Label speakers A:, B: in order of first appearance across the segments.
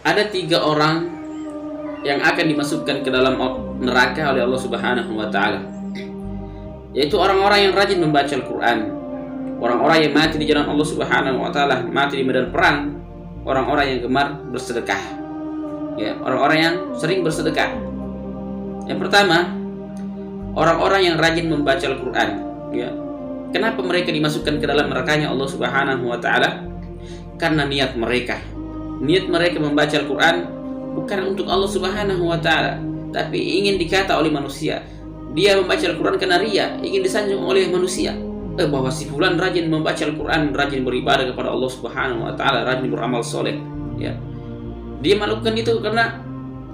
A: ada 3 orang yang akan dimasukkan ke dalam neraka oleh Allah Subhanahu wa taala, yaitu orang-orang yang rajin membaca Al-Qur'an, orang-orang yang mati di jalan Allah Subhanahu wa taala, mati di medan perang, orang-orang yang gemar bersedekah. Ya, orang-orang yang sering bersedekah. Yang pertama, orang-orang yang rajin membaca Al-Qur'an, ya. Kenapa mereka dimasukkan ke dalam nerakanya Allah Subhanahu wa taala? Karena niat mereka membaca Al-Qur'an bukan untuk Allah Subhanahu wa taala, tapi ingin dikata oleh manusia. Dia membaca Al-Qur'an karena ria, ingin disanjung oleh manusia. Bahwa si fulan rajin membaca Al-Qur'an, rajin beribadah kepada Allah Subhanahu wa taala, rajin beramal soleh, ya. Dia melakukan itu karena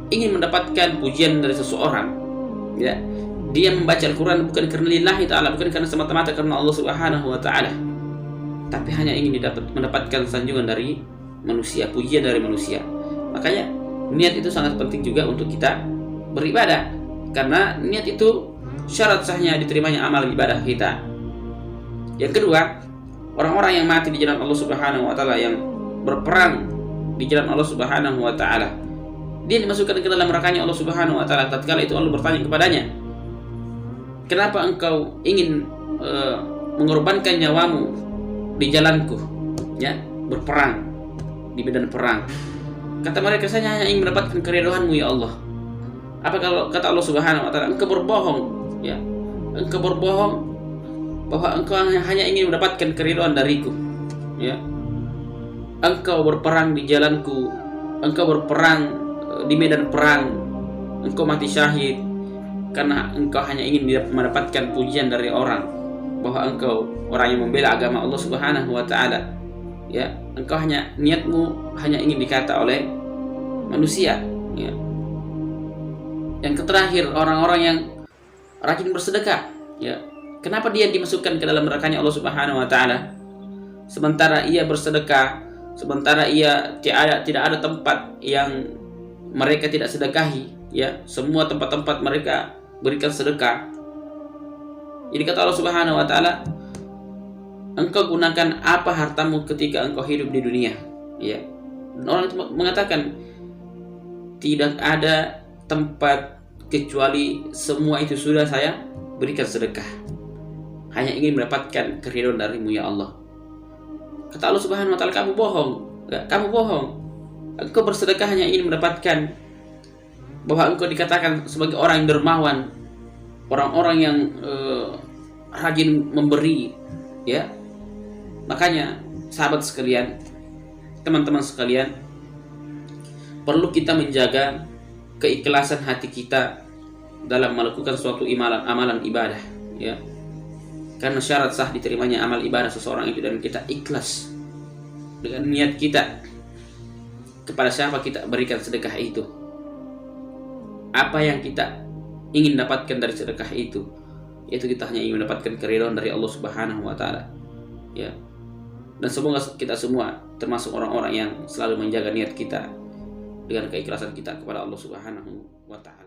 A: ingin mendapatkan pujian dari seseorang, ya. Dia membaca Al-Quran bukan karena lillahi ta'ala, bukan karena semata-mata karena Allah Subhanahu wa ta'ala, tapi hanya ingin mendapatkan sanjungan dari manusia, pujian dari manusia. Makanya niat itu sangat penting juga untuk kita beribadah, karena niat itu syarat sahnya diterimanya amal ibadah kita. Yang kedua, orang-orang yang mati di jalan Allah Subhanahu wa ta'ala, yang berperang di jalan Allah Subhanahu wa ta'ala, dia dimasukkan ke dalam nerakanya Allah Subhanahu wa ta'ala. Tatkala itu Allah bertanya kepadanya, kenapa engkau ingin mengorbankan nyawamu di jalanku, ya, berperang di medan perang? Kata mereka, saya hanya ingin mendapatkan keridhaanmu ya Allah. Apa kalau kata Allah Subhanahu wa ta'ala, engkau berbohong, ya, engkau berbohong bahwa engkau hanya ingin mendapatkan keridhaan dariku, ya. Engkau berperang di jalanku, engkau berperang di medan perang, engkau mati syahid karena engkau hanya ingin mendapatkan pujian dari orang, bahwa engkau orang yang membela agama Allah Subhanahu wa ta'ala, ya. Engkau hanya, niatmu hanya ingin dikata oleh manusia, ya. Yang terakhir, orang-orang yang rajin bersedekah, ya. Kenapa dia dimasukkan ke dalam nerakanya Allah Subhanahu wa ta'ala? Sementara ia bersedekah, sementara ia tidak ada tempat yang mereka tidak sedekahi, ya. Semua tempat-tempat mereka berikan sedekah. Jadi kata Allah Subhanahu wa ta'ala, engkau gunakan apa hartamu ketika engkau hidup di dunia, ya. Dan orang itu mengatakan, tidak ada tempat kecuali semua itu sudah saya berikan sedekah, hanya ingin mendapatkan keridhaan darimu ya Allah. Kata Allah Subhanahu wa ta'ala, kamu bohong, kamu bohong. Engkau bersedekah hanya ingin mendapatkan, bahwa engkau dikatakan sebagai orang yang dermawan, orang-orang yang rajin memberi, ya. Makanya sahabat sekalian, teman-teman sekalian, perlu kita menjaga keikhlasan hati kita dalam melakukan suatu amalan ibadah, ya. Karena syarat sah diterimanya amal ibadah seseorang itu dan kita ikhlas dengan niat kita kepada siapa kita berikan sedekah itu, apa yang kita ingin dapatkan dari sedekah itu, yaitu kita hanya ingin mendapatkan keridhaan dari Allah Subhanahu wa ta'ala, ya. Dan semoga kita semua termasuk orang-orang yang selalu menjaga niat kita dengan keikhlasan kita kepada Allah Subhanahu wa ta'ala.